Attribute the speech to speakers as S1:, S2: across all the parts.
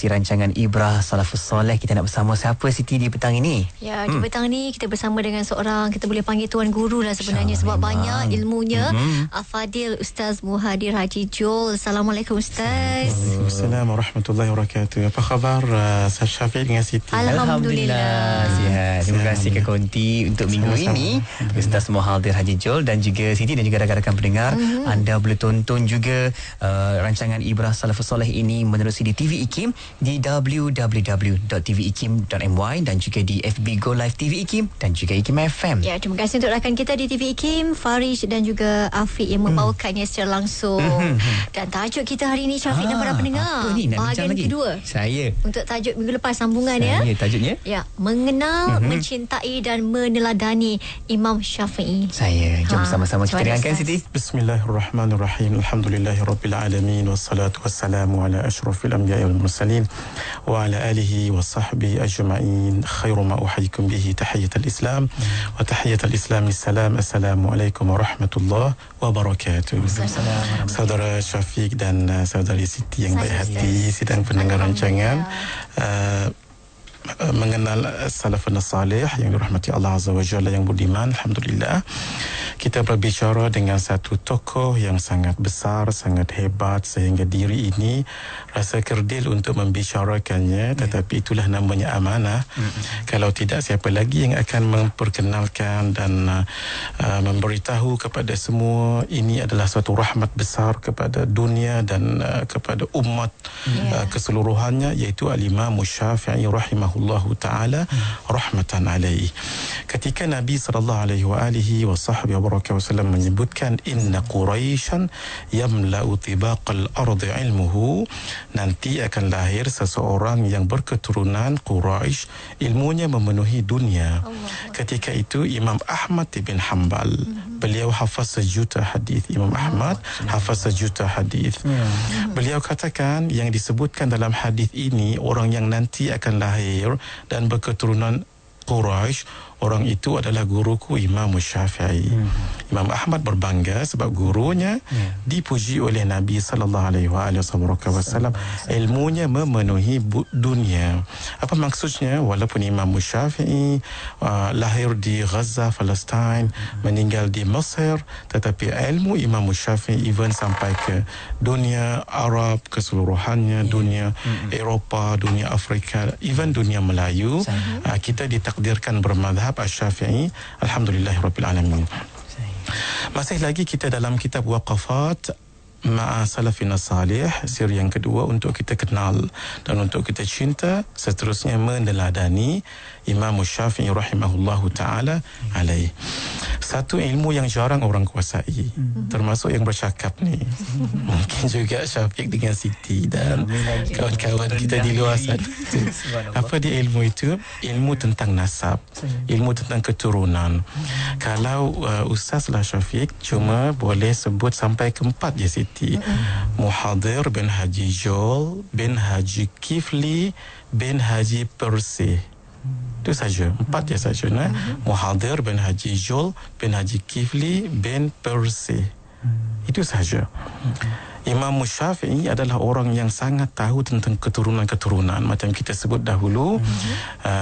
S1: rancangan Ibrah Salafus Soleh. Kita nak bersama siapa Siti di petang ini?
S2: Ya, di petang ni kita bersama dengan seorang, kita boleh panggil tuan guru lah sebenarnya, sebab banyak ilmunya. Fadil Ustaz Muhadir Haji Jol. Assalamualaikum Ustaz.
S3: Assalamualaikum warahmatullahi wabarakatuh. Apa khabar Ustaz Syafiq dengan Siti?
S2: Alhamdulillah.
S1: Sihat. Terima kasih ke Konti untuk minggu ini. Ustaz Muhadir Haji Jol dan juga Siti dan juga rakan-rakan pendengar. Anda boleh tonton juga rancangan Ibrah Salafus Soleh ini menerusi di TV IKIM di www.tvikim.my dan juga di FB Go Live TV IKIM dan juga IKIM FM.
S2: Ya, terima kasih untuk rakan kita di TV IKIM, Farish dan juga Afiq yang membawakannya secara langsung. Dan tajuk kita hari ini, Syafiq dan para pendengar,
S1: apa ni nak bincang
S2: bahagian
S1: lagi?
S2: kedua.
S1: Saya.
S2: Untuk tajuk minggu lepas sambungan ya.
S1: Tajuknya?
S2: Ya, mengenal, mencintai dan meneladani Imam Syafi'i.
S1: Saya. Jom sama-sama kita dengarkan Siti.
S3: Bismillahirrahmanirrahim. Alhamdulillahirabbil alamin wassalatu wassalamu ala asyrafil anbiya'i wal mursalin wa ala alihi wa sahbihi ajma'in. Khairu ma uhayyikum bihi tahiyatul Islam wa tahiyatul Islam assalam. Assalamualaikum warahmatullahi wabarakatuh. Saudara Syafiq dan saudari Siti yang baik hati, sidang pendengar rancangan mengenal salafun salih yang dirahmati Allah Azza wa Jalla yang budiman. Alhamdulillah, kita berbicara dengan satu tokoh yang sangat besar, sangat hebat, sehingga diri ini rasa kerdil untuk membicarakannya. Tetapi itulah namanya amanah. Kalau tidak, siapa lagi yang akan memperkenalkan dan memberitahu kepada semua ini adalah suatu rahmat besar kepada dunia dan kepada umat keseluruhannya, iaitu Al-Imam Syafi'i rahimahullahu ta'ala rahmatan alaih. Ketika Nabi SAW menyebutkan inna Quraisyan yamla'u tibaqal ardi ilmuhu, nanti akan lahir seseorang yang berketurunan Quraisy, ilmunya memenuhi dunia. Ketika itu Imam Ahmad bin Hanbal, beliau hafaz sejuta hadis. Imam Ahmad hafaz sejuta hadis. Beliau katakan yang disebutkan dalam hadis ini, orang yang nanti akan lahir dan berketurunan Quraisy, orang itu adalah guruku Imam Syafi'i. Imam Ahmad berbangga sebab gurunya dipuji oleh Nabi SAW. Ilmunya memenuhi dunia. Apa maksudnya? Walaupun Imam Syafi'i lahir di Gaza, Palestin, meninggal di Mesir, tetapi ilmu Imam Syafi'i even sampai ke dunia Arab keseluruhannya, dunia Eropah, dunia Afrika, even dunia Melayu. Kita ditakdirkan bermadhab Asy-Syafi'i. Alhamdulillahirabbil alamin. Masih lagi kita dalam kitab Waqafat Ma'a Salafina Salih, siri yang kedua, untuk kita kenal dan untuk kita cinta, seterusnya meneladani Imam Syafi'i rahimahullahu ta'ala alaih. Satu ilmu yang jarang orang kuasai, termasuk yang bercakap ni. Mungkin juga Syafiq dengan Siti dan kawan-kawan kita di luar sana. Apa dia ilmu itu? Ilmu tentang nasab, ilmu tentang keturunan. Kalau Ustaz lah Syafiq cuma boleh sebut sampai keempat je Siti. Muhadir bin Haji Jol bin Haji Kifli bin Haji Persih. Itu saja, empat je saja. Muhadir bin Haji Jol bin Haji Kifli bin Persih. Itu saja. Imam Syafi'i adalah orang yang sangat tahu tentang keturunan-keturunan. Macam kita sebut dahulu,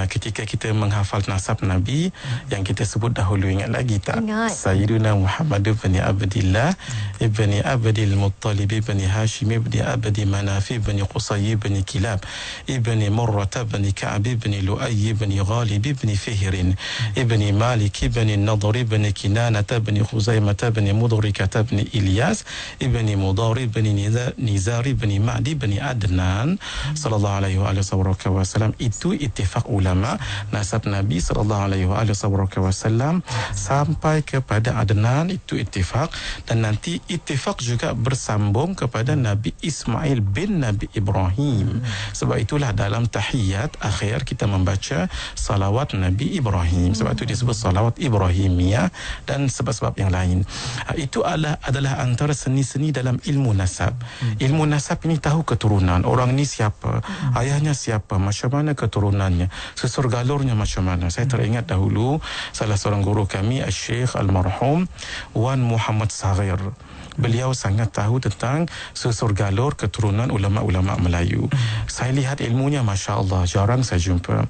S3: ketika kita menghafal nasab Nabi, yang kita sebut dahulu, ingat lagi tak? Sayyiduna Muhammad ibn Abdillah ibn Abdil Muttalib ibn Hashim ibn Abdi Manaf ibn Qusay ibn Kilab ibn Murrah ibn Ka'ab ibn Lu'ay ibn Ghalib ibn Fihr ibn Malik ibn Nadr ibn Kinanah ibn Khuzaimah ibn Mudrikah ibn Ilyas ibn Mudar bin Nizar bin Ma'di bin Adnan sallallahu alaihi wasallam. Itu ittifaq ulama nasab Nabi sallallahu alaihi wasallam sampai kepada Adnan, itu ittifaq. Dan nanti ittifaq juga bersambung kepada Nabi Ismail bin Nabi Ibrahim. Sebab itulah dalam tahiyat akhir kita membaca salawat Nabi Ibrahim. Sebab itu disebut salawat Ibrahimiyah dan sebab-sebab yang lain. Itu adalah antara seni-seni dalam ilmu nasab. Ilmu nasab ini tahu keturunan. Orang ni siapa, ayahnya siapa, macam mana keturunannya, susur galurnya macam mana. Saya teringat dahulu salah seorang guru kami, Syekh Almarhum Wan Muhammad Saghir. Beliau sangat tahu tentang susur galur keturunan ulama-ulama Melayu. Saya lihat ilmunya, Masya Allah, jarang saya jumpa.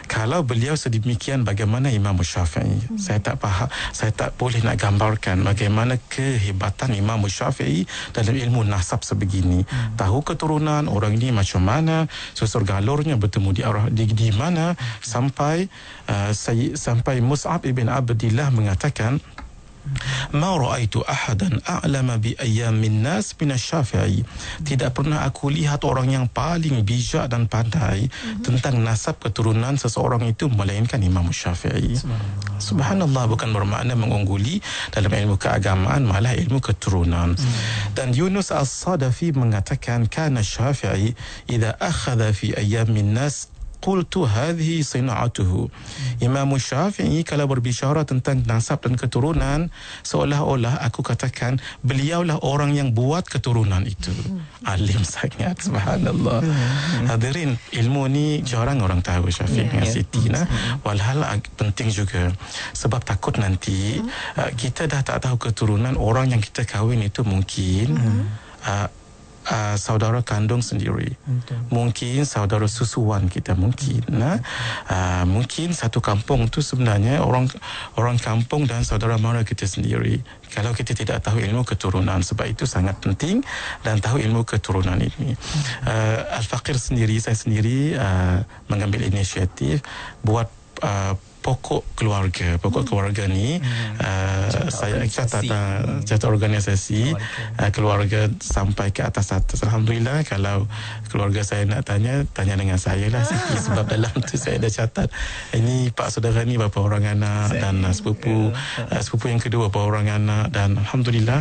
S3: Kalau beliau sedemikian, bagaimana Imam Syafi'i? Saya tak faham, saya tak boleh nak gambarkan bagaimana kehebatan Imam Syafi'i dalam ilmu nasab sebegini. Tahu keturunan orang ini macam mana, susur galurnya bertemu di mana, sampai sampai Mus'ab ibn Abdillah mengatakan, "Ma ra'aitu ahadan a'lama bi ayyamin nas min asy-Syafi'i." Tidak pernah aku lihat orang yang paling bijak dan pandai tentang nasab keturunan seseorang itu melainkan Imam Syafi'i. Subhanallah, bukan bermakna mengungguli dalam ilmu keagamaan, malah ilmu keturunan. Dan Yunus As-Sadafi mengatakan, "Kana Syafi'i idza akhadha fi ayyamin nas qultu hadhihi sina'atuhu." Imam Syafi'i kalau berbicara tentang nasab dan keturunan, seolah-olah aku katakan beliaulah orang yang buat keturunan itu. Alim sangat, subhanallah. Hadirin, ilmu ni jarang orang tahu, Syafiq dengan Siti. Walhal penting juga, sebab takut nanti kita dah tak tahu keturunan orang yang kita kahwin itu mungkin saudara kandung sendiri, mungkin saudara susuan kita, mungkin mungkin satu kampung tu sebenarnya orang kampung dan saudara mara kita sendiri. Kalau kita tidak tahu ilmu keturunan, sebab itu sangat penting dan tahu ilmu keturunan ini. Al-Faqir sendiri, saya sendiri mengambil inisiatif buat pokok keluarga ni. Saya catat organisasi keluarga sampai ke atas. Alhamdulillah, kalau keluarga saya nak tanya dengan saya lah, Siti, sebab dalam tu saya dah catat ini pak saudara ni berapa orang anak, dan sepupu yang kedua berapa orang anak. Dan Alhamdulillah,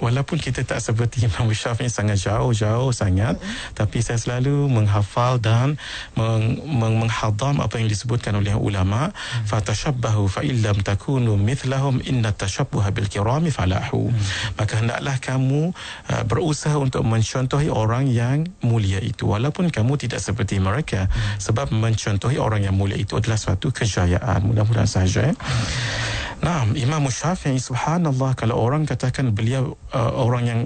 S3: walaupun kita tak seperti Imam Syafi'i sangat jauh sangat, tapi saya selalu menghafal dan menghadam apa yang disebutkan oleh ulama, fatashabbahu fa illam takunu mithlahum inna tashabbuha bil kirami falahu. Maka hendaklah kamu berusaha untuk mencontohi orang yang mulia itu, walaupun kamu tidak seperti mereka, sebab mencontohi orang yang mulia itu adalah suatu kejayaan. Mudah-mudahan sahaja. Nah, Imam Syafi'i, subhanallah, kalau orang katakan beliau orang yang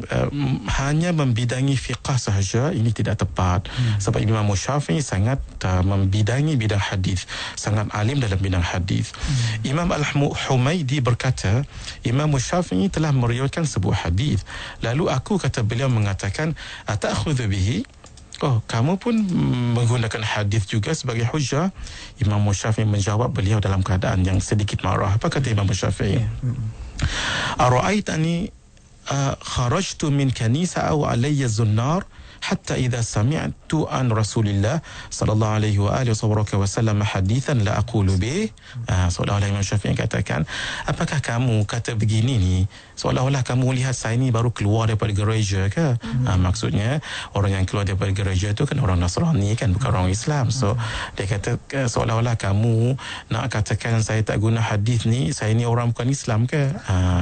S3: hanya membidangi fiqah sahaja, ini tidak tepat. Sebab Imam Syafi'i sangat membidangi bidang hadis, sangat alim dalam bidang hadis. Imam Al-Humaidi berkata, Imam Syafi'i telah meriwayatkan sebuah hadis, lalu aku, kata beliau, mengatakan, "Atakhudhu bihi?" Oh, kamu pun menggunakan hadis juga sebagai hujah? Imam Syafi'i menjawab beliau dalam keadaan yang sedikit marah. Apa kata Imam Syafi'i? "Ara'aitani kharajtu min kanisa aw alayya zunnar hatta idza sami'tu an Rasulillah sallallahu alaihi wa alihi wasallam hadithan la aqulu bih." Seolah-olah Imam Syafi'i katakan, apakah kamu kata begini ni seolah-olah kamu lihat saya ni baru keluar daripada gereja ke? Maksudnya orang yang keluar daripada gereja itu kan orang Nasrani, kan, bukan orang Islam. So dia kata seolah-olah kamu nak katakan saya tak guna hadis ni, saya ni orang bukan Islam ke?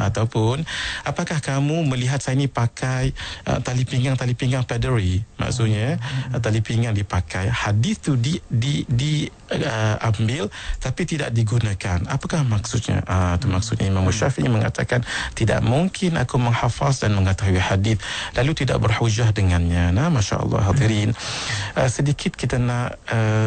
S3: Ataupun apakah kamu melihat saya ni pakai tali pinggang pedery? Maksudnya tali pinggang dipakai, hadis tu ambil tapi tidak digunakan. Apakah maksudnya? Itu maksudnya Imam Syafi'i mengatakan tidak mungkin aku menghafaz dan mengetahui hadis lalu tidak berhujah dengannya. Nah, Masya Allah, hadirin, sedikit kita nak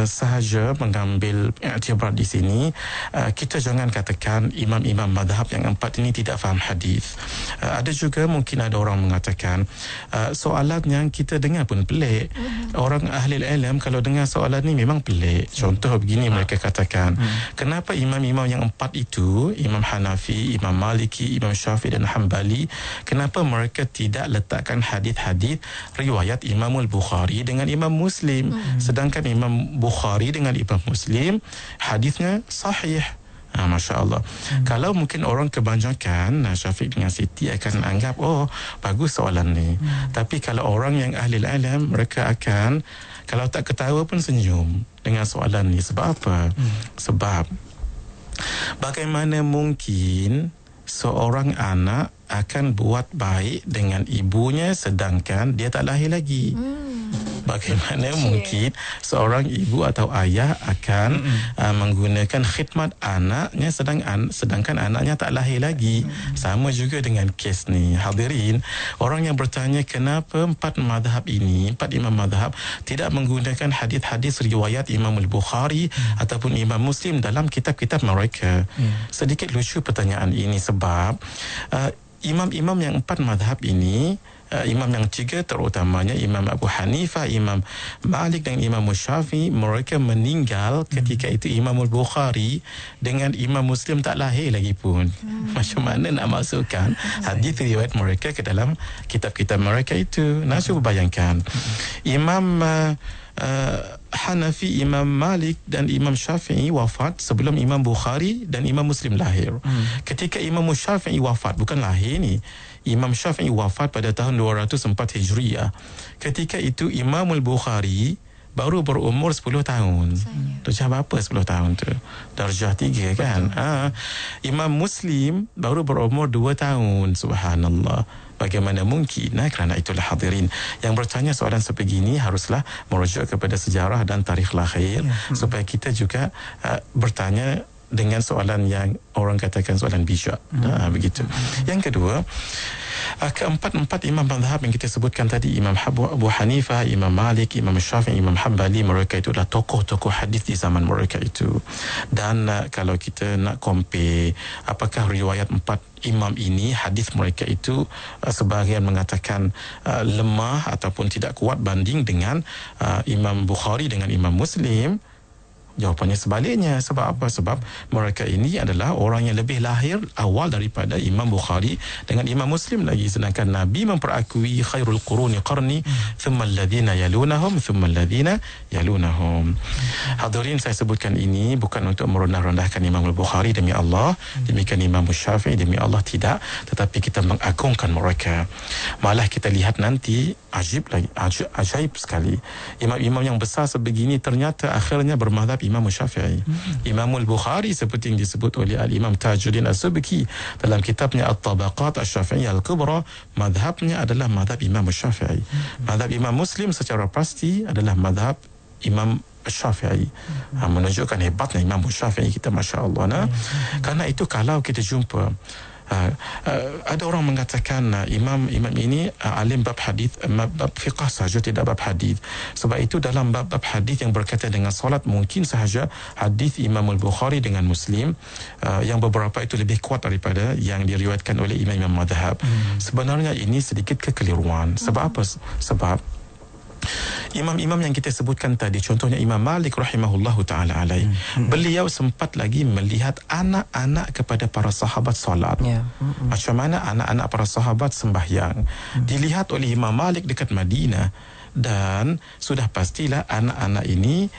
S3: sahaja mengambil iktibar di sini. Kita jangan katakan imam-imam madhab yang empat ini tidak faham hadis. Ada juga mungkin ada orang mengatakan soalan yang kita dengar pun pelik. Orang ahli ilm kalau dengar soalan ni memang pelik. Contoh begini, mereka katakan, kenapa imam-imam yang empat itu, Imam Hanafi, Imam Maliki, Imam Syafi'i dan Hambali, kenapa mereka tidak letakkan hadis-hadis riwayat Imam Al-Bukhari dengan Imam Muslim, sedangkan Imam Bukhari dengan Imam Muslim hadisnya sahih? Masya Allah. Kalau mungkin orang kebanyakan Syafiq dengan Siti akan anggap, oh, bagus soalan ni. Tapi kalau orang yang ahli ilm, mereka akan, kalau tak ketawa pun senyum dengan soalan ni. Sebab apa? Sebab bagaimana mungkin seorang anak akan buat baik dengan ibunya sedangkan dia tak lahir lagi. Bagaimana mungkin seorang ibu atau ayah akan menggunakan khidmat anaknya sedangkan anaknya tak lahir lagi. Sama juga dengan kes ni. Hadirin, orang yang bertanya kenapa empat imam madhab tidak menggunakan hadis-hadis riwayat Imam Al-Bukhari ataupun Imam Muslim dalam kitab-kitab mereka. Sedikit lucu pertanyaan ini sebab imam-imam yang empat madhab ini, imam yang tiga terutamanya Imam Abu Hanifah, Imam Malik dan Imam Syafi'i, mereka meninggal ketika itu Imam Al-Bukhari dengan Imam Muslim tak lahir lagi pun. Macam mana nak masukkan hadis riwayat mereka ke dalam kitab-kitab mereka itu? Nah, cuba bayangkan. Imam Hanafi, Imam Malik dan Imam Syafi'i wafat sebelum Imam Bukhari dan Imam Muslim lahir. Ketika Imam Syafi'i wafat, bukan lahir ni, Imam Syafi'i wafat pada tahun 204 Hijriah. Ketika itu Imam Al-Bukhari baru berumur 10 tahun. Darjah berapa 10 tahun tu? Darjah 3 kan? Imam Muslim baru berumur 2 tahun. Subhanallah. Bagaimana mungkin? Kerana itulah hadirin yang bertanya soalan sebegini haruslah merujuk kepada sejarah dan tarikh lahir supaya kita juga bertanya dengan soalan yang orang katakan soalan bijak. Begitu. Yang kedua, keempat imam mazhab yang kita sebutkan tadi, Imam Abu Hanifah, Imam Malik, Imam Syafi'i, Imam Hanbali, mereka itu adalah tokoh-tokoh hadis di zaman mereka itu. Dan kalau kita nak compare apakah riwayat empat imam ini, hadis mereka itu sebahagian mengatakan lemah ataupun tidak kuat banding dengan Imam Bukhari dengan Imam Muslim, jawapannya sebaliknya. Sebab apa? Sebab mereka ini adalah orang yang lebih lahir awal daripada Imam Bukhari dengan Imam Muslim lagi. Sedangkan Nabi memperakui khairul quruni qarni thumma alladhina yalunahum thumma alladhina yalunahum. Hadirin, saya sebutkan ini bukan untuk merendah-rendahkan Imam Al-Bukhari, demi Allah, demikian Imam Syafi'i, demi Allah, tidak, tetapi kita mengagungkan mereka. Malah kita lihat nanti ajaib sekali. Imam-imam yang besar sebegini ternyata akhirnya bermazhab Imam Syafi'i. Imam Al-Bukhari seperti yang disebut oleh Al-Imam Tajuddin As-Subki dalam kitabnya At-Tabaqat Asy-Syafi'iyyah Al-Kubra, mazhabnya adalah mazhab Imam Syafi'i. Mazhab Imam Muslim secara pasti adalah mazhab Imam Syafi'i. Menunjukkan hebatnya Imam Syafi'i kita, masya-Allah. Karena itu kalau kita jumpa ada orang mengatakan imam ini alim bab hadis, bab fiqh sahaja, tidak bab hadis. Sebab itu dalam bab hadis yang berkaitan dengan solat, mungkin sahaja hadis Imam Al-Bukhari dengan Muslim yang beberapa itu lebih kuat daripada yang diriwayatkan oleh imam-imam mazhab. Sebenarnya ini sedikit kekeliruan. Sebab apa? Sebab imam-imam yang kita sebutkan tadi, contohnya Imam Malik rahimahullahu ta'ala alaih, beliau sempat lagi melihat anak-anak kepada para sahabat solat. Macam mana anak-anak para sahabat sembahyang. Dilihat oleh Imam Malik dekat Madinah. Dan sudah pastilah anak-anak ini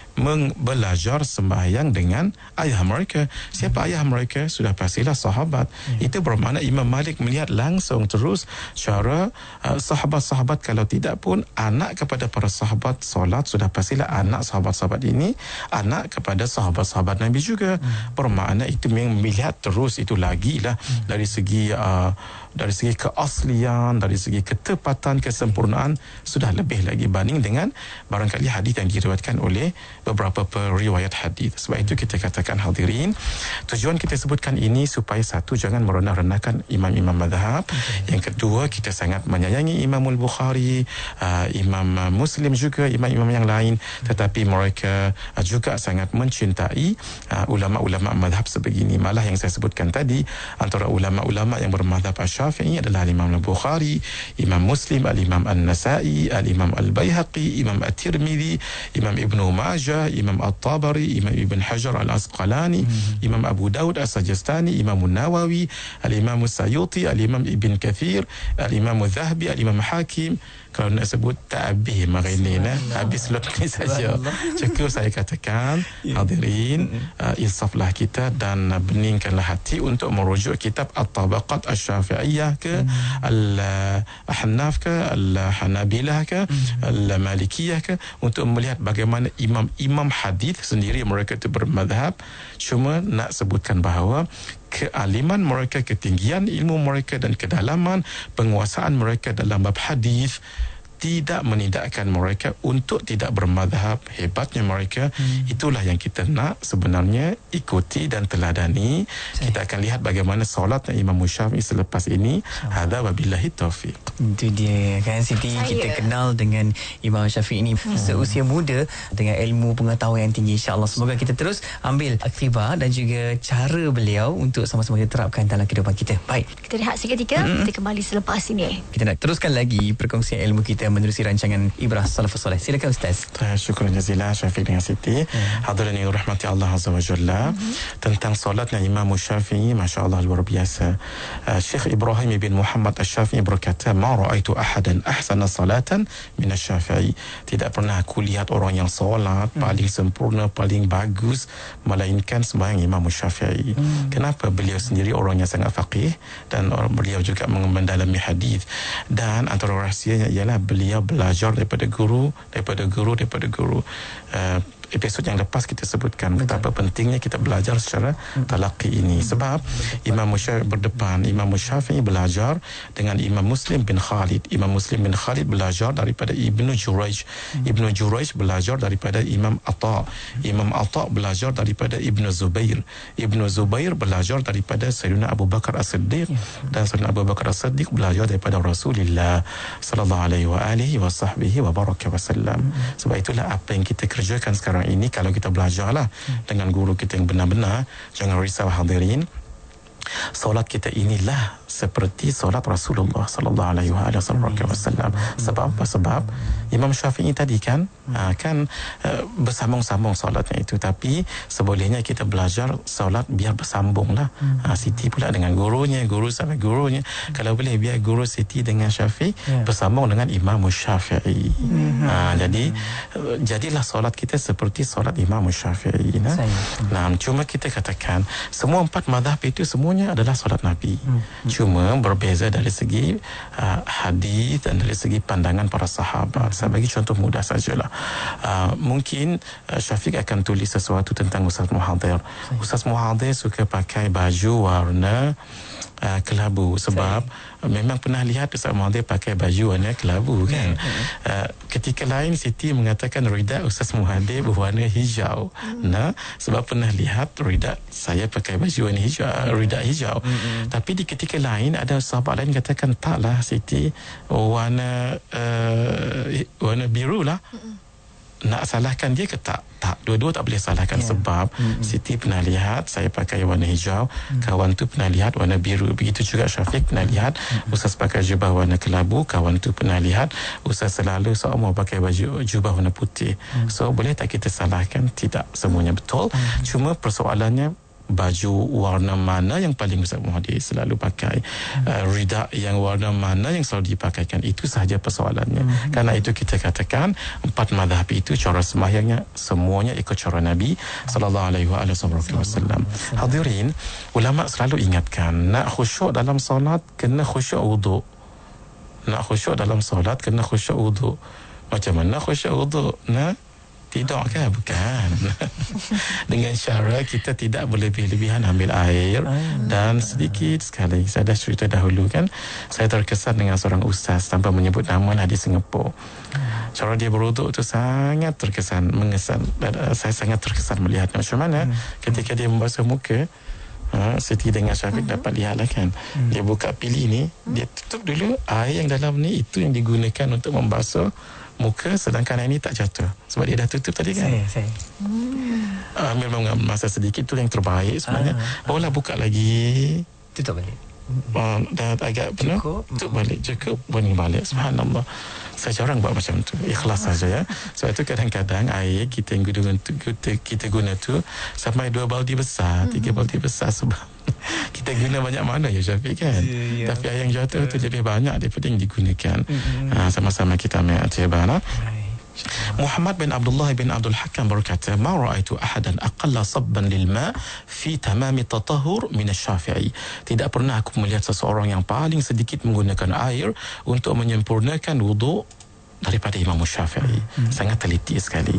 S3: belajar sembahyang dengan ayah mereka. Siapa ayah mereka? Sudah pastilah sahabat. Itu bermakna Imam Malik melihat langsung terus cara sahabat-sahabat, kalau tidak pun anak kepada para sahabat solat, sudah pastilah anak sahabat-sahabat ini anak kepada sahabat-sahabat Nabi juga. Bermakna itu memang melihat terus itu lagi lah dari segi keaslian, dari segi ketepatan, kesempurnaan, sudah lebih lagi banding dengan barangkali hadis yang diriwayatkan oleh beberapa periwayat hadis. Sebab itu kita katakan hadirin, tujuan kita sebutkan ini supaya satu, jangan merendah-rendahkan imam-imam mazhab. Yang kedua, kita sangat menyayangi Imam Al-Bukhari, Imam Muslim juga, imam-imam yang lain, tetapi mereka juga sangat mencintai ulama-ulama mazhab sebegini. Malah yang saya sebutkan tadi, antara ulama-ulama yang bermazhab Syafi'i adalah Imam Al-Bukhari, Imam Muslim, Al-Imam An-Nasa'i, Al-Imam Al-Baihaqi, Imam At-Tirmidhi, Imam Ibnu Majah, Imam At-Tabari, Imam Ibn Hajar Al-Asqalani, Imam Abu Daud As-Sajistani, Imam An-Nawawi, Al-Imam As-Sayuti, Al-Imam Ibn Kathir, Al-Imam Al-Zahabi, Al-Imam Hakim. Kalau nak sebut tak habis mari ni, habis slot ni saja. Cukup saya katakan, hadirin, insaflah kita dan beningkanlah hati untuk merujuk kitab At-Tabaqat Asy-Syafi'iyyah ke Al-Ahnaf ke Al-Hanabilah ke, Malikiyah ke, untuk melihat bagaimana imam-imam hadis sendiri mereka itu bermadhab. Cuma nak sebutkan bahawa kealiman mereka, ketinggian ilmu mereka dan kedalaman penguasaan mereka dalam bab hadis tidak menidakkan mereka untuk tidak bermadhab. Hebatnya mereka, itulah yang kita nak sebenarnya ikuti dan teladani. Kita akan lihat bagaimana solatnya Imam Syafi'i selepas ini. Hadza wabillahi taufiq.
S1: Itu dia kan Siti, kita kenal dengan Imam Syafi'i ini seusia muda dengan ilmu pengetahuan yang tinggi, insya-Allah. Semoga kita terus ambil aktibar dan juga cara beliau untuk sama-sama kita terapkan dalam kehidupan kita. Baik,
S2: Kita rehat seketika, kita kembali selepas ini.
S1: kita nak teruskan lagi perkongsian ilmu kita menerusi rancangan Ibrah Salafus Soleh. Silakan Ustaz.
S3: Syukur jazilan Syafiq dengan Siti. Hadirin yang rahmati Allah Azza wa Jalla. Tentang solatnya Imam Syafi'i, masya-Allah luar biasa. Syekh Ibrahim bin Muhammad Asy-Syafi'i berkata, "Ma ra'aitu ahadan ahsana salatan min Asy-Syafi'i." Tidak pernah aku lihat orang yang solat paling sempurna, paling bagus melainkan sembahyang Imam Syafi'i. Kenapa? Beliau sendiri orang yang sangat faqih dan beliau juga mendalami hadis, dan antara rahsianya ialah beliau belajar daripada guru. Episod yang lepas kita sebutkan betapa pentingnya kita belajar secara talaqi ini. Sebab Imam Syafi'i berdepan, Imam Syafi'i belajar dengan Imam Muslim bin Khalid. Imam Muslim bin Khalid belajar daripada Ibnu Jurayj. Ibnu Jurayj belajar daripada Imam Atha. Imam Atha belajar daripada Ibnu Zubair. Ibnu Zubair belajar daripada Sayyidina Abu Bakar As-Siddiq, dan Sayyidina Abu Bakar As-Siddiq belajar daripada Rasulullah sallallahu alaihi wa alihi wa sahbihi wa baraka wasallam. Sebab itulah apa yang kita kerjakan sekarang ini, kalau kita belajarlah dengan guru kita yang benar-benar, jangan risau hadirin. Solat kita inilah seperti solat Rasulullah sallallahu alaihi wasallam. Sebab apa? Sebab Imam Syafi'i tadi kan bersambung-sambung solatnya itu, tapi sebolehnya kita belajar solat biar bersambunglah. Siti pula dengan gurunya, guru sama gurunya. Kalau boleh biar guru Siti dengan Syafi'i bersambung dengan Imam Syafi'i. Jadi jadilah solat kita seperti solat Imam Syafi'i. Nah, cuma kita katakan semua empat mazhab itu semuanya adalah solat Nabi. Cuma berbeza dari segi hadis dan dari segi pandangan para sahabat. Saya bagi contoh mudah sajalah. Mungkin Syafiq akan tulis sesuatu tentang Ustaz Muhadir. Ustaz Muhadir suka pakai baju warna kelabu, sebab memang pernah lihat Ustaz Muhadir pakai baju warna kelabu kan. Ketika lain Siti mengatakan rida Ustaz Muhadir berwarna hijau. Nah, sebab pernah lihat rida saya pakai baju warna hijau, rida hijau. Tapi di ketika lain ada sahabat lain katakan taklah Siti, warna biru lah. Nak salahkan dia ke tak? Tak, dua-dua tak boleh salahkan. Sebab Siti pernah lihat saya pakai warna hijau, kawan tu pernah lihat warna biru. Begitu juga Syafiq pernah lihat Ustaz pakai jubah warna kelabu, kawan tu pernah lihat Ustaz selalu seumur pakai baju jubah warna putih. So boleh tak kita salahkan? Tidak, semuanya betul. Cuma persoalannya baju warna mana yang paling Ustaz Muhadir selalu pakai, rida yang warna mana yang selalu dipakaikan, itu sahaja persoalannya. Karena itu kita katakan empat mazhab itu cara sembahyangnya semuanya ikut cara Nabi sallallahu alaihi wasallam. Hadirin, ulama selalu ingatkan, nak khusyuk dalam solat kena khusyuk wudu. Nak khusyuk dalam solat kena khusyuk wudu. Macam mana khusyuk wudu? Tidak kan? Bukan. Dengan cara kita tidak berlebih-lebihan ambil air dan sedikit sekali. Saya dah cerita dahulu kan, saya terkesan dengan seorang ustaz tanpa menyebut nama di Singapura. Cara dia berwuduk tu sangat terkesan, mengesan. Saya sangat terkesan melihatnya. Macam mana ketika dia membasuh muka, Siti dengan Syafiq dapat lihatlah kan. Dia buka pilih ni, dia tutup dulu air yang dalam ni, itu yang digunakan untuk membasuh muka, sedangkan air ni tak jatuh sebab dia dah tutup tadi kan. Memang masa sedikit tu yang terbaik sebenarnya. Barulah buka lagi,
S1: tutup balik.
S3: Dan agak penuh, tutup balik, cukup, bunyi balik. Subhanallah. Saya jarang buat macam tu, ikhlas saja ya. Sebab itu kadang-kadang air kita guna tu sampai 2 baldi besar, 3 baldi besar, sebab kita guna banyak mana ya Syafiq kan. Tapi air yang jatuh tu lebih banyak daripada yang digunakan. Sama-sama kita mengiktibar. Muhammad bin Abdullah bin Abdul Hakam berkata, "Ma ra'aitu ahadan aqalla sabban lil ma fi tamami tatahhur min asy-Syafi'i." Tidak pernah aku melihat seseorang yang paling sedikit menggunakan air untuk menyempurnakan wuduk daripada Imam Syafi'i. Sangat teliti sekali.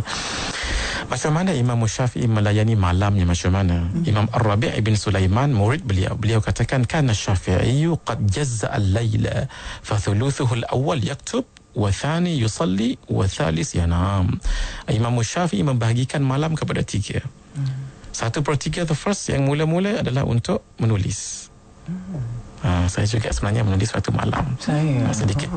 S3: Macam mana Imam Syafi'i melayani malamnya, macam mana? Imam Ar-Rabi' bin Sulaiman, murid beliau katakan, kana Syafi'i qad jazza al-laila fa thuluthuhu al-awwal yaktub wa thani yusalli wa thalis yanam. Imam Syafi'i membahagikan malam kepada 3. 1/3 the first yang mula-mula adalah untuk menulis. Saya juga sebenarnya menulis waktu malam. Sedikit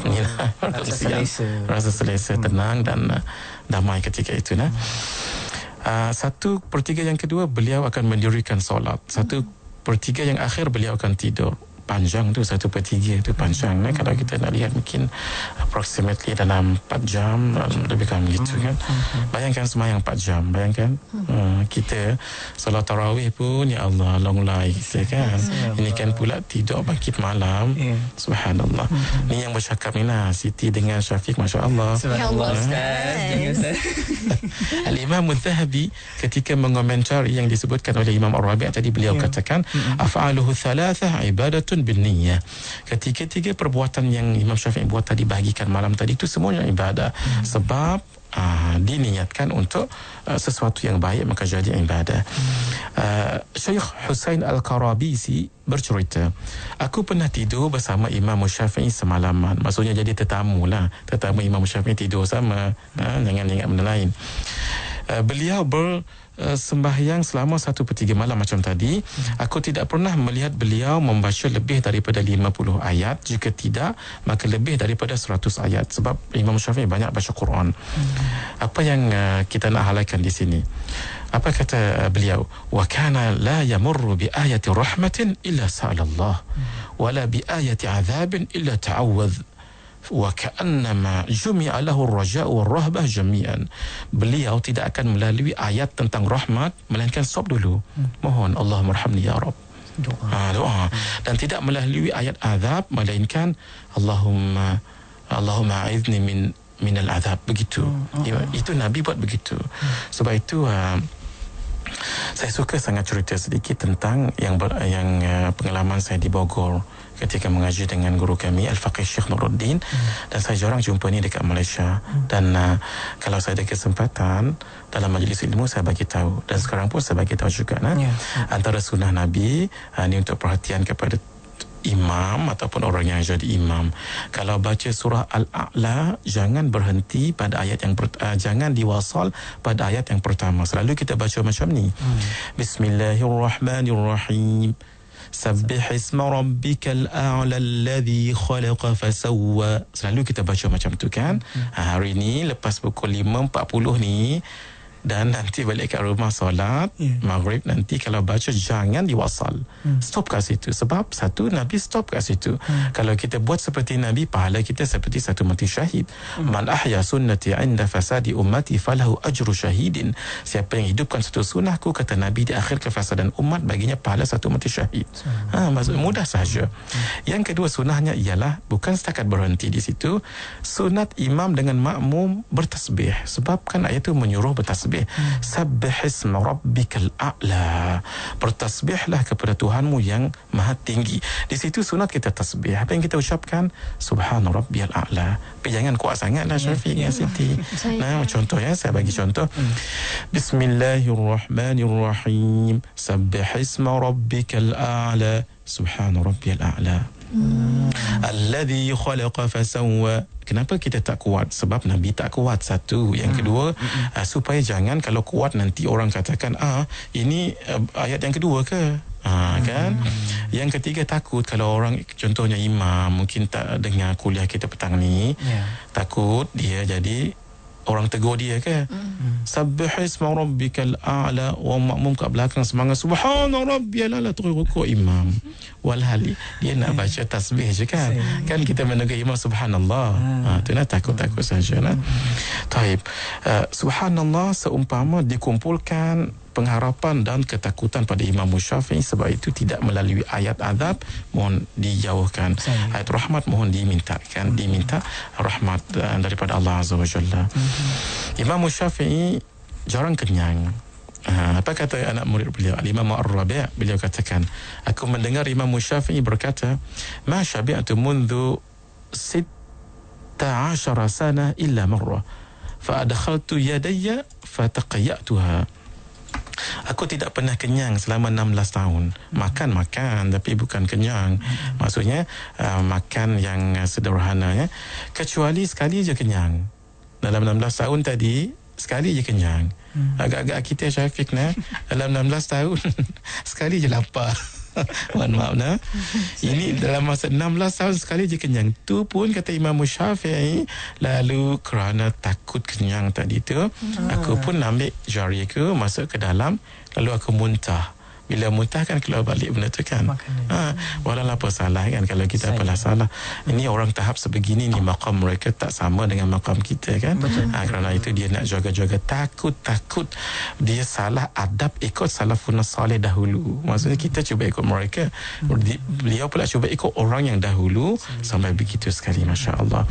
S3: rasa selesa, tenang dan damai ketika itu. 1/3 yang kedua beliau akan mendirikan solat. 1/3 yang akhir beliau akan tidur. Panjang tu 1/3 tu panjang. Kalau kita nak lihat mungkin approximately dalam 4 jam lebih kurang begitu kan. Bayangkan semayang 4 jam. Bayangkan kita solat tarawih pun ya Allah long life kan. Ini kan pula tidur bangkit malam. Subhanallah. Ni yang bercakap ni lah Siti dengan Syafiq, Masya Allah.
S1: Subhanallah Ustaz.
S3: Al-Imam Al-Zahabi ketika mengomentari yang disebutkan oleh Imam Ar-Rabi' tadi, beliau katakan af'aluhu thalathah ibadatun bin niyyah. Ketiga-tiga perbuatan yang Imam Syafi'i buat tadi, bahagikan malam tadi, itu semuanya ibadah. Sebab diniatkan untuk sesuatu yang baik, maka jadi ibadah. Syekh Husain Al-Qarabisi bercerita, aku pernah tidur bersama Imam Syafi'i semalaman. Maksudnya jadi tetamu lah. Tetamu Imam Syafi'i tidur sama. Jangan ingat benda lain. Beliau sembahyang selama 1/3 malam macam tadi. Aku tidak pernah melihat beliau membaca lebih daripada 50 ayat. Jika tidak, maka lebih daripada 100 ayat. Sebab Imam Syafi'i banyak baca Quran. Apa yang kita nak halaikan di sini? Apa kata beliau? Wa kana la yamurru bi ayati rahmatin illa sa'alallah, wala bi ayati azabin illa ta'awwadh. وَكَأَنَّمَا جُمِعَ لَهُ الرَّجَاءُ وَالرَّهْبَةُ جَمِيعًا. Beliau tidak akan melalui ayat tentang rahmat melainkan stop dulu, mohon Allahumma arhamni ya Rabb, doa. Dan tidak melalui ayat azab melainkan Allahumma a'idhni min al-azab. Begitu. Itu Nabi buat begitu. Sebab itu saya suka sangat cerita sedikit tentang yang pengalaman saya di Bogor ketika mengaji dengan guru kami Al-Faqih Syekh Nuruddin. Dan saya jarang jumpa ni dekat Malaysia. Dan kalau saya ada kesempatan dalam majlis ilmu, saya bagi tahu. Dan sekarang pun saya bagi tahu juga antara sunnah Nabi ni untuk perhatian kepada imam ataupun orang yang jadi imam. Kalau baca surah Al-A'la, jangan berhenti pada ayat yang jangan diwasal pada ayat yang pertama. Selalu kita baca macam ni. Bismillahirrahmanirrahim. Sabbih isma rabbikal a'la alladhi khalaqa fasawwa. Selalu kita baca macam tu kan. Hari ni lepas pukul 5.40 ni, dan nanti balik kat rumah solat maghrib, nanti kalau baca jangan diwasal, stop kat situ. Sebab satu, Nabi stop kat situ. Kalau kita buat seperti Nabi, pahala kita seperti satu mati syahid. Man ahya sunnati inda fasadi ummati falahu ajru syahidin. Siapa yang hidupkan satu sunnahku, kata Nabi, di akhir kefasadan umat, baginya pahala satu mati syahid. Maksud mudah sahaja. Yang kedua sunnahnya ialah bukan setakat berhenti di situ. Sunat imam dengan makmum bertasbih. Sebab kan ayat itu menyuruh bertasbih. Sabbih isma rabbikal a'la. Bertasbihlah kepada Tuhanmu yang maha tinggi. Di situ sunat kita tasbih. Apa yang kita ucapkan? Subhana rabbiyal a'la. Tapi jangan kuat sangatlah Syafiq dan Siti. Contoh saya bagi contoh. Bismillahirrahmanirrahim. Sabbih isma rabbikal a'la. Subhana rabbiyal a'la. Alladhi khalaqa fasawwa. Kenapa kita tak kuat? Sebab Nabi tak kuat, satu. Yang kedua, supaya jangan kalau kuat nanti orang katakan ini ayat yang kedua ke? Kan? Yang ketiga, takut kalau orang, contohnya imam mungkin tak dengar kuliah kita petang ni, takut dia jadi orang tegur dia ke? Sabbih isma rabbikal a'la. Wa makmum kat belakang semangat subhana rabbiyal a'la, terus rukuk imam. Walhali dia nak baca tasbih je kan. Kan kita mendengar imam subhanallah. Tu nak takut-takut saja lah. Taib. Subhanallah seumpama dikumpulkan pengharapan dan ketakutan pada Imam Syafi'i. Sebab itu tidak melalui ayat azab, mohon dijauhkan. Ayat rahmat mohon diminta rahmat daripada Allah Azza wa Jalla. Imam Syafi'i jarang kenyang. Apa kata anak murid beliau, Imam Ar-Rabi'? Beliau katakan, aku mendengar Imam Syafi'i berkata, ma syabi'tu mundu 16 sana illa marrah fa adkhaltu yadayya fataqayyatuha. Aku tidak pernah kenyang selama 16 tahun. Makan tapi bukan kenyang. Maksudnya makan yang sederhana ya. Kecuali sekali je kenyang. Dalam 16 tahun tadi sekali je kenyang. Agak-agak kita Syafiq dalam 16 tahun sekali je lapar. Mohon maaf Ini dalam masa 16 tahun sekali je kenyang. Tu pun kata Imam Syafi'i, lalu kerana takut kenyang tadi tu, aku pun ambil jari aku masuk ke dalam, lalu aku muntah. Bila muntah kan keluar balik benda tu kan. Walau apa salah kan, kalau kita apalah salah. Ini orang tahap sebegini ni, maqam mereka tak sama dengan maqam kita kan. Kerana itu dia nak jaga-jaga, takut dia salah adab ikut salafun salih dahulu. Maksudnya kita cuba ikut mereka, beliau pula cuba ikut orang yang dahulu sampai begitu sekali, masya-Allah.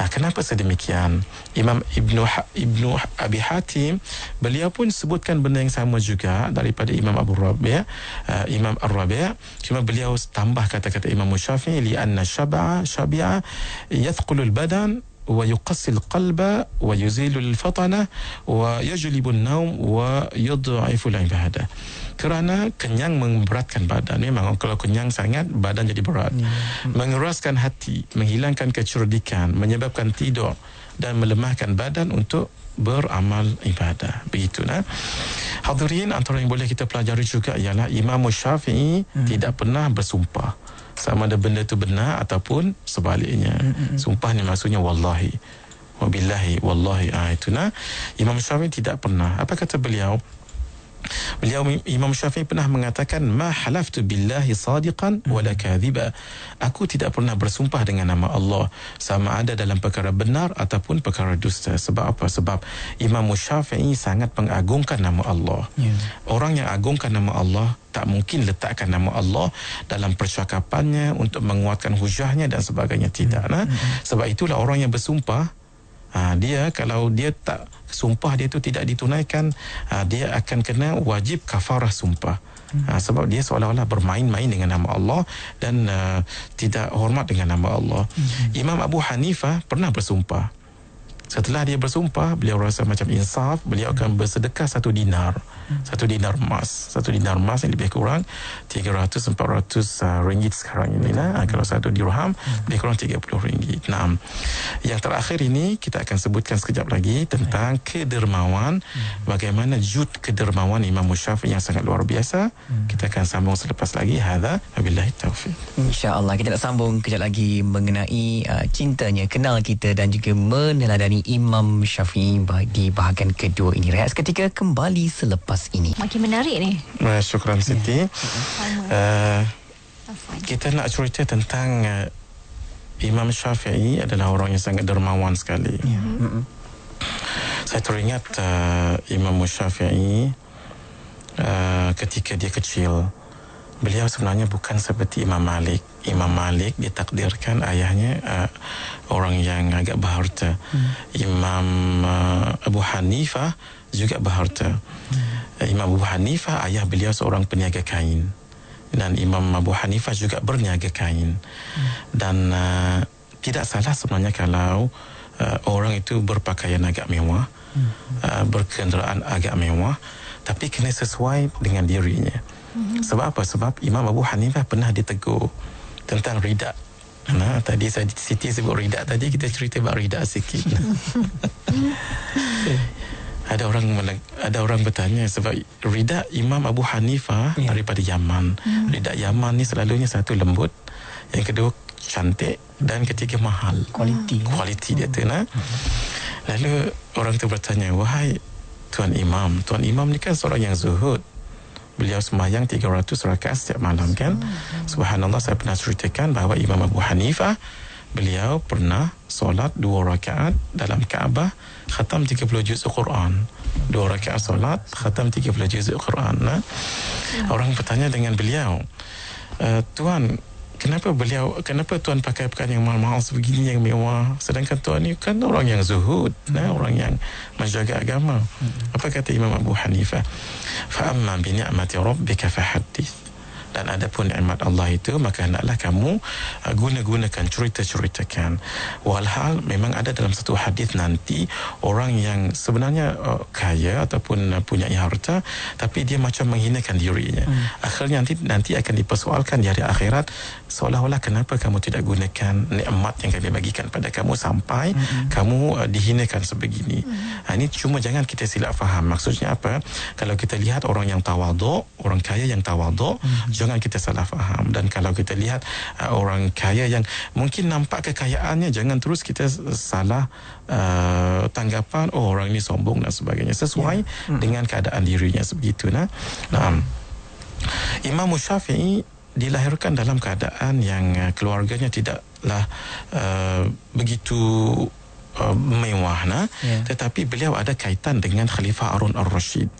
S3: Kenapa sedemikian? Imam Ibnu Abi Hatim, beliau pun sebutkan benda yang sama juga daripada Imam Abu Rabi', Imam Ar-Rabi', cuma beliau tambah kata-kata Imam Syafi'i, li anna syabi'a yathqulul badan wa yuqassil qalba wa yuzilul fatana wa yajlibun naum wa yudha'iful ibadah. Kerana kenyang memberatkan badan. Memang kalau kenyang sangat, badan jadi berat. Mengeraskan hati, menghilangkan kecerdikan, menyebabkan tidur dan melemahkan badan untuk beramal ibadah. Begitu Hadirin, antara yang boleh kita pelajari juga ialah Imam Syafi'i tidak pernah bersumpah sama ada benda itu benar ataupun sebaliknya. Sumpah ni maksudnya wallahi, wabillahi, wallahi. Itu Imam Syafi'i tidak pernah. Apa kata beliau? Imam Syafi'i pernah mengatakan, ma halaftu billahi sadiqan wala kadhiba. Aku tidak pernah bersumpah dengan nama Allah sama ada dalam perkara benar ataupun perkara dusta. Sebab apa? Sebab Imam Syafi'i sangat mengagungkan nama Allah. Orang yang agungkan nama Allah tak mungkin letakkan nama Allah dalam percakapannya untuk menguatkan hujahnya dan sebagainya. Tidak. Sebab itulah orang yang bersumpah, dia kalau dia tak sumpah dia tu tidak ditunaikan, dia akan kena wajib kafarah sumpah. Sebab dia seolah-olah bermain-main dengan nama Allah dan tidak hormat dengan nama Allah. Imam Abu Hanifah pernah bersumpah. Setelah dia bersumpah, beliau rasa macam insaf, beliau akan bersedekah 1 dinar. 1 dinar emas. 1 dinar emas yang lebih kurang 300-400 ringgit sekarang ini. Kalau 1 dirham, lebih kurang 30 ringgit. Yang terakhir ini, kita akan sebutkan sekejap lagi tentang kedermawan. Bagaimana jud kedermawan Imam Syafi'i yang sangat luar biasa. Kita akan sambung selepas lagi. Hadza wabillahi taufiq.
S1: InsyaAllah kita nak sambung kejap lagi mengenai cintanya, kenal kita dan juga meneladani Imam Syafi'i di bahagian kedua ini. Rehat seketika, kembali selepas ini.
S2: Makin menarik ni.
S3: Syukran Siti. Kita nak cerita tentang Imam Syafi'i adalah orang yang sangat dermawan sekali. Saya teringat Imam Syafi'i ketika dia kecil. Beliau sebenarnya bukan seperti Imam Malik. Imam Malik ditakdirkan ayahnya orang yang agak berharta. Imam Abu Hanifah juga berharta. Imam Abu Hanifah, ayah beliau seorang peniaga kain. Dan Imam Abu Hanifah juga berniaga kain. Dan tidak salah sebenarnya kalau orang itu berpakaian agak mewah, berkenderaan agak mewah, tapi kena sesuai dengan dirinya. Sebab apa? Sebab Imam Abu Hanifah pernah ditegur tentang rida. Tadi Siti sebut rida, tadi kita cerita about rida sikit. Ada orang bertanya sebab rida Imam Abu Hanifah daripada Yaman. Rida Yaman ni selalunya satu lembut, yang kedua cantik, dan ketiga mahal. Kualiti dia tu. Lalu orang tu bertanya, wahai Tuan Imam ni kan seorang yang zuhud. Beliau sembahyang 300 rakaat setiap malam kan. Subhanallah, saya pernah ceritakan bahawa Imam Abu Hanifah, beliau pernah solat 2 rakaat dalam Kaabah, khatam 30 juz Quran. 2 rakaat solat, khatam 30 juz Quran. Orang bertanya dengan beliau, Tuan, kenapa Tuan pakai pakaian yang mahal-mahal sebegini, yang mewah, sedangkan Tuan ni kan orang yang zuhud, orang yang menjaga agama. Apa kata Imam Abu Hanifah? Fa amma bi ni'mati rabbika fahaddith. dan ada pun nikmat Allah itu, maka hendaklah kamu gunakan, ceritakan. Walhal memang ada dalam satu hadis nanti orang yang sebenarnya kaya ataupun punya harta, tapi dia macam menghinakan dirinya. Akhirnya nanti akan dipersoalkan di hari akhirat, seolah-olah kenapa kamu tidak gunakan nikmat yang kami bagikan pada kamu sampai kamu dihinakan sebegini. Ini cuma jangan kita silap faham. Maksudnya apa? Kalau kita lihat orang yang tawaduk, orang kaya yang tawaduk, jangan kita salah faham. Dan kalau kita lihat orang kaya yang mungkin nampak kekayaannya, jangan terus kita salah tanggapan, orang ini sombong dan sebagainya. Sesuai dengan keadaan dirinya sebegitu. Imam Syafi'i dilahirkan dalam keadaan yang keluarganya tidaklah begitu mewah, tetapi beliau ada kaitan dengan Khalifah Harun al-Rashid.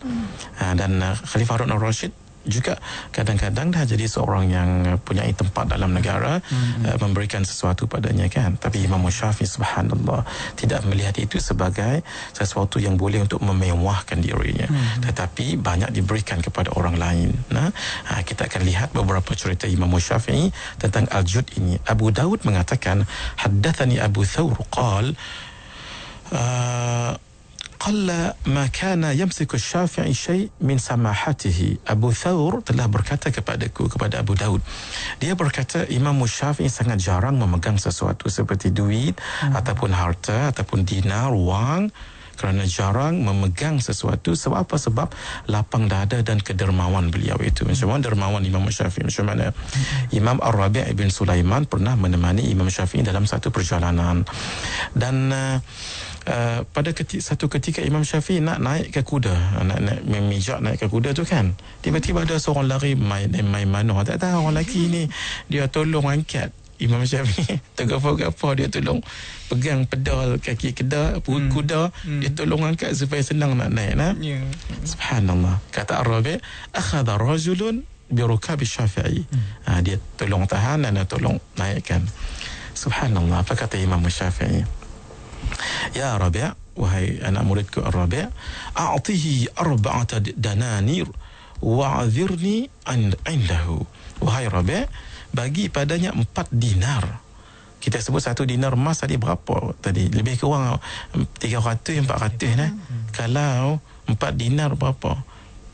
S3: Dan Khalifah Harun al-Rashid juga kadang-kadang dah jadi seorang yang punya tempat dalam negara, memberikan sesuatu padanya kan. Tapi Imam Syafi'i subhanallah tidak melihat itu sebagai sesuatu yang boleh untuk memewahkan dirinya, tetapi banyak diberikan kepada orang lain. Kita akan lihat beberapa cerita Imam Syafi'i tentang Al-Jud ini. Abu Daud mengatakan, haddathani Abu Thawr qal قل ما كان يمسك الشافعي شيء من سماحته. Abu Thawr telah berkata kepada Abu Daud, dia berkata Imam Syafi'i sangat jarang memegang sesuatu seperti duit ataupun harta ataupun dinar, wang, kerana jarang memegang sesuatu. Sebab apa? Sebab lapang dada dan kedermawan beliau itu. Macam mana dermawan Imam Syafi'i? Macam mana? Imam Ar-Rabi' ibn Sulaiman pernah menemani Imam Syafi'i dalam satu perjalanan, dan pada satu ketika Imam Syafi'i nak naik ke kuda, nak memijak naik ke kuda tu kan, tiba-tiba ada seorang lari main mano, tak tahu orang lelaki ni, dia tolong angkat Imam Syafi'i, tergapa-gapa dia tolong pegang pedal kaki kuda, dia tolong angkat supaya senang nak naik. Subhanallah. Kata Ar-Rabi', akhadha rajulun birukab Syafi'i, dia tolong tahan dan tolong naikkan. Subhanallah. Apa kata Imam Syafi'i? Ya Rabi', wahai anak muridku Ar-Rabi', a'tihi 4 dananir wa'adhirni indahu. Wahai Rabi', bagi padanya 4 dinar. Kita sebut 1 dinar emas tadi berapa tadi? Lebih kurang 300-400 Kalau 4 dinar berapa?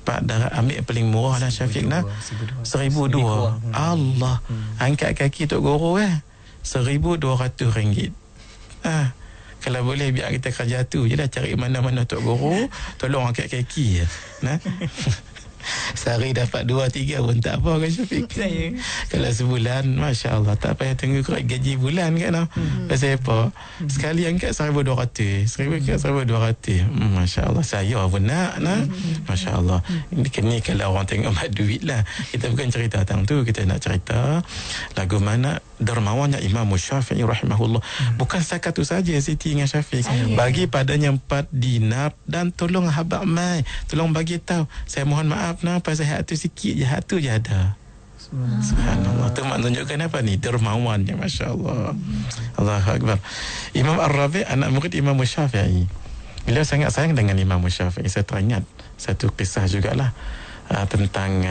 S3: Pak darah ambil paling murah lah Syafiq nah. 1,200. Allah. Angkat kaki Tok Guru RM1,200. Kalau boleh biar kita kerja tu je lah, cari mana-mana Tok Guru, tolong angkat kaki. Sehari dapat 2-3 pun tak apa kan Syafiq? Kalau sebulan, Masya Allah, tak payah tunggu gaji bulan kan. Pasal apa? Sekali angkat 1,200, 1,200. Masya Allah, saya pun nak. Masya Allah. Ini kalau orang tengok mat duit lah. Kita bukan cerita tentang tu, kita nak cerita lagu mana dermawannya Imam Syafi'i rahimahullah. Bukan setakat tu saja Siti dengan Syafiq, bagi padanya 4 dinar dan tolong habaq mai, tolong bagi tahu, saya mohon maaf pasal hak tu sikit je, hak tu je ada. Subhanallah. Tu menunjukkan apa ni? Dermawannya, Masya Allah. Allahu Akbar. Imam Ar-Rabi', anak murid Imam Syafi'i, beliau sangat sayang dengan Imam Syafi'i. Saya teringat satu kisah jugalah tentang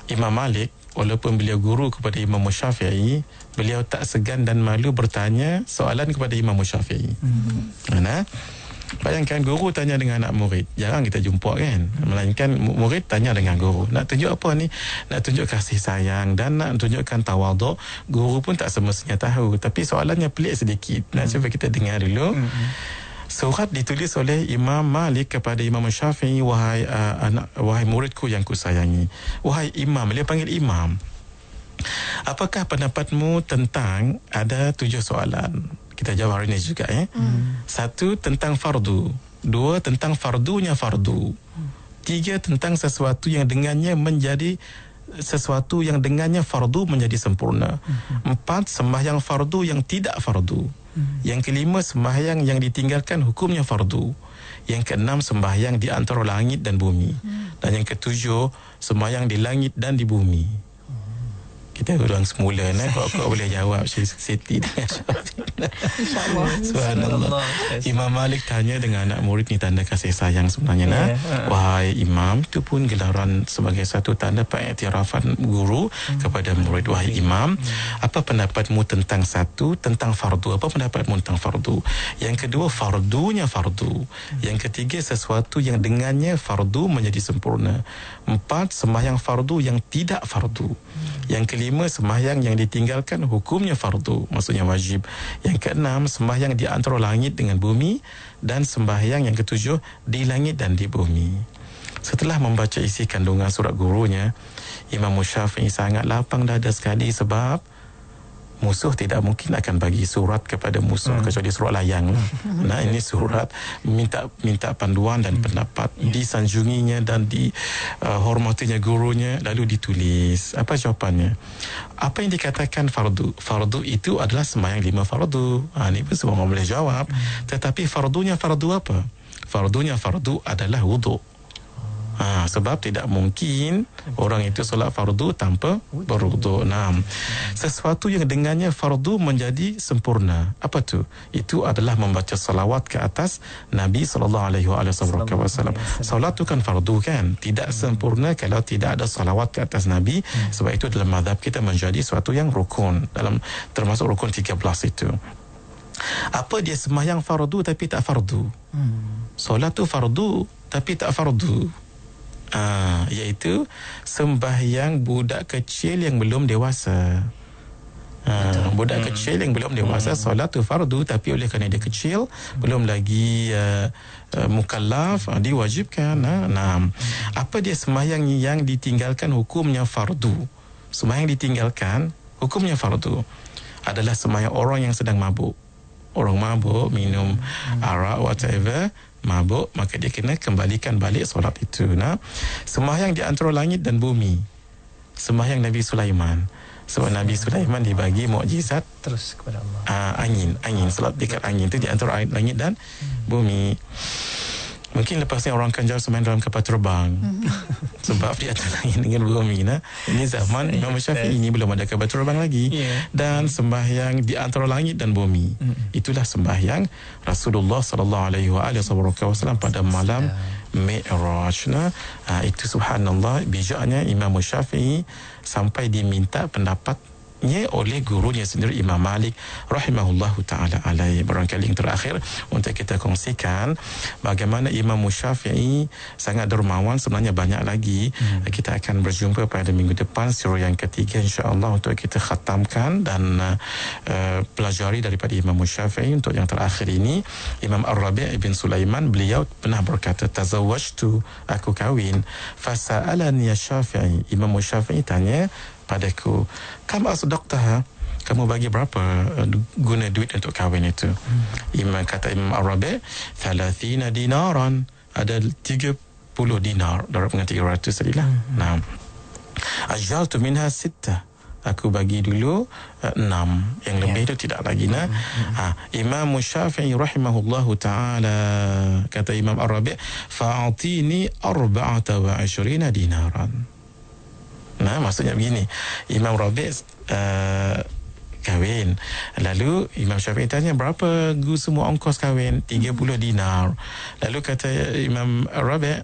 S3: Imam Malik. Walaupun beliau guru kepada Imam Syafi'i, beliau tak segan dan malu bertanya soalan kepada Imam Syafi'i. Bayangkan guru tanya dengan anak murid, jarang kita jumpa kan, melainkan murid tanya dengan guru. Nak tunjuk apa ni? Nak tunjuk kasih sayang dan nak tunjukkan tawaduk. Guru pun tak semestinya tahu, tapi soalannya pelik sedikit. Cuba kita dengar dulu. Surat ditulis oleh Imam Malik kepada Imam Syafi'i, wahai muridku yang kusayangi, wahai Imam, dia panggil Imam, apakah pendapatmu tentang ada 7 soalan? Kita jawab hari ini juga 1 tentang fardu, 2 tentang fardunya fardu, 3 tentang sesuatu yang dengannya fardu menjadi sempurna, 4 sembahyang fardu yang tidak fardu, yang kelima sembahyang yang ditinggalkan hukumnya fardu, yang keenam sembahyang di antara langit dan bumi, dan yang ketujuh sembahyang di langit dan di bumi. kita ulang semula. Kau boleh jawab Siti dengan Syafiq.
S2: InsyaAllah.
S3: Subhanallah. Imam Malik tanya dengan anak murid ni tanda kasih sayang sebenarnya. Wahai Imam, itu pun gelaran sebagai satu tanda pengiktirafan guru kepada murid. Wahai Imam, apa pendapatmu tentang tentang fardu? Apa pendapatmu tentang fardu? Yang kedua, fardunya fardu. Yang ketiga, sesuatu yang dengannya fardu menjadi sempurna. 4, sembahyang fardu yang tidak fardu. Yang kelima, sembahyang yang ditinggalkan hukumnya fardu, maksudnya wajib. Yang keenam, sembahyang di antara langit dengan bumi. Dan sembahyang yang ketujuh, di langit dan di bumi. Setelah membaca isi kandungan surat gurunya, Imam Syafi'i sangat lapang dada sekali, sebab musuh tidak mungkin akan bagi surat kepada musuh kecuali surat layang. Nah, ini surat minta panduan dan pendapat, disanjunginya dan dihormatinya gurunya, lalu ditulis. Apa jawapannya? Apa yang dikatakan fardu? Fardu itu adalah sembahyang 5 fardu. Ini pun semua orang boleh jawab. Tetapi fardunya fardu apa? Fardunya fardu adalah wuduk. Sebab tidak mungkin orang itu solat fardu tanpa berwuduk. Sesuatu yang dengannya fardu menjadi sempurna. Apa tu? Itu adalah membaca salawat ke atas Nabi SAW. Salat tu kan fardu kan? Tidak sempurna kalau tidak ada salawat ke atas Nabi. Sebab itu dalam mazhab kita menjadi suatu yang rukun, termasuk rukun 13 itu. Apa dia sembahyang fardu tapi tak fardu? Solat tu fardu tapi tak fardu. Iaitu sembahyang budak kecil yang belum dewasa. Budak kecil yang belum dewasa, solat tu fardu, tapi oleh kerana dia kecil, belum lagi mukallaf, diwajibkan. Apa dia sembahyang yang ditinggalkan hukumnya fardu? Sembahyang ditinggalkan hukumnya fardu adalah sembahyang orang yang sedang mabuk. Orang mabuk, minum arak, whatever, mabuk, maka dia kena kembalikan balik solat itu. Sembahyang di antara langit dan bumi, sembahyang Nabi Sulaiman. Sebab Nabi Sulaiman dibagi mukjizat
S1: terus kepada Allah.
S3: Angin, solat dekat angin itu di antara langit dan bumi. Mungkin lepas ni orang akan jauh semain dalam kapal terbang. Sebab di atas langit dengan bumi. Ini zaman Imam Syafi'i ini belum ada kapal terbang lagi. Dan sembahyang di antara langit dan bumi, itulah sembahyang Rasulullah SAW pada malam Mi'raj. Itu subhanallah, bijaknya Imam Syafi'i sampai diminta pendapatnya oleh gurunya sendiri, Imam Malik rahimahullahu ta'ala alaih. Barangkali yang terakhir untuk kita kongsikan bagaimana Imam Syafi'i sangat dermawan. Sebenarnya banyak lagi. Kita akan berjumpa pada minggu depan, surah yang ketiga insyaAllah, untuk kita khatamkan dan pelajari daripada Imam Syafi'i. Untuk yang terakhir ini, Imam Ar-Rabi' ibn Sulaiman, beliau pernah berkata, tazawwajtu, aku kahwin, fasa'alani ya Syafi'i. Imam Syafi'i tanya padaku, kam asdaqtaha, kamu bagi berapa guna duit untuk kahwin itu? Kata Imam Ar-Rabi', 30 dinaran, ada 30 dinar, darab dengan 300 tadilah. Ajaltu minha 6, aku bagi dulu 6, yang lebih itu tidak lagi. Imam Syafi'i rahimahullahu ta'ala, kata Imam Ar-Rabi', fa'atini 24 dinaran. Maksudnya begini, Imam Rabi' kahwin, lalu Imam Syafi'i tanya, berapa semua ongkos kahwin? 30 dinar. Lalu kata Imam Rabi',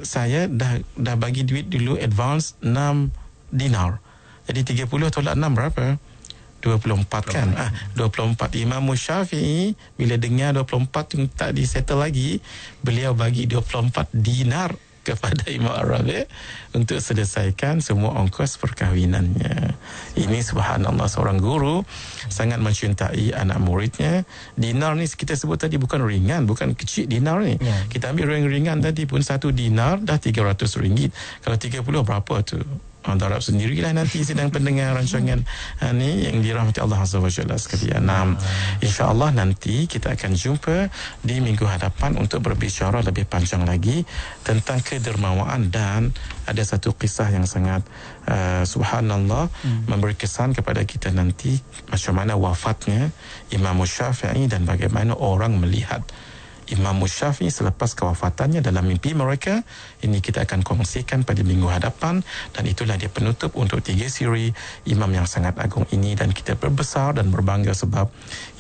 S3: saya dah bagi duit dulu advance 6 dinar. Jadi 30 tolak 6 berapa? 24 kan? 24. Imam Syafi'i bila dengar 24 yang tak disettle lagi, beliau bagi 24 dinar kepada Imam Ar-Rabi' untuk selesaikan semua ongkos perkahwinannya. Ini subhanallah, seorang guru sangat mencintai anak muridnya. Dinar ni kita sebut tadi bukan ringan, bukan kecil dinar ni. Kita ambil ringan tadi pun, 1 dinar dah RM300. Kalau 30 berapa tu? Darab sendirilah nanti sedang pendengar rancangan ni yang dirahmati Allah Azza wa Jalla sekalian. InsyaAllah nanti kita akan jumpa di minggu hadapan untuk berbicara lebih panjang lagi tentang kedermawaan, dan ada satu kisah yang sangat subhanallah memberi kesan kepada kita nanti, macam mana wafatnya Imam Syafi'i dan bagaimana orang melihat Imam Syafi'i selepas kewafatannya dalam mimpi mereka. Ini kita akan kongsikan pada minggu hadapan, dan itulah dia penutup untuk 3 siri imam yang sangat agung ini. Dan kita berbesar dan berbangga sebab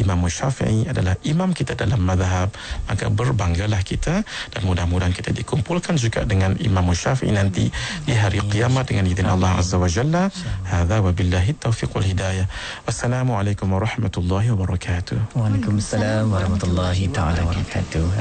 S3: Imam Syafi'i adalah imam kita dalam mazhab, maka berbanggalah kita, dan mudah-mudahan kita dikumpulkan juga dengan Imam Syafi'i nanti di hari kiamat dengan izin Allah Azza wa Jalla. Hadza wa billahi taufiq wal hidayah. Wassalamualaikum warahmatullahi wabarakatuh.
S1: Waalaikumsalam warahmatullahi taala wabarakatuh.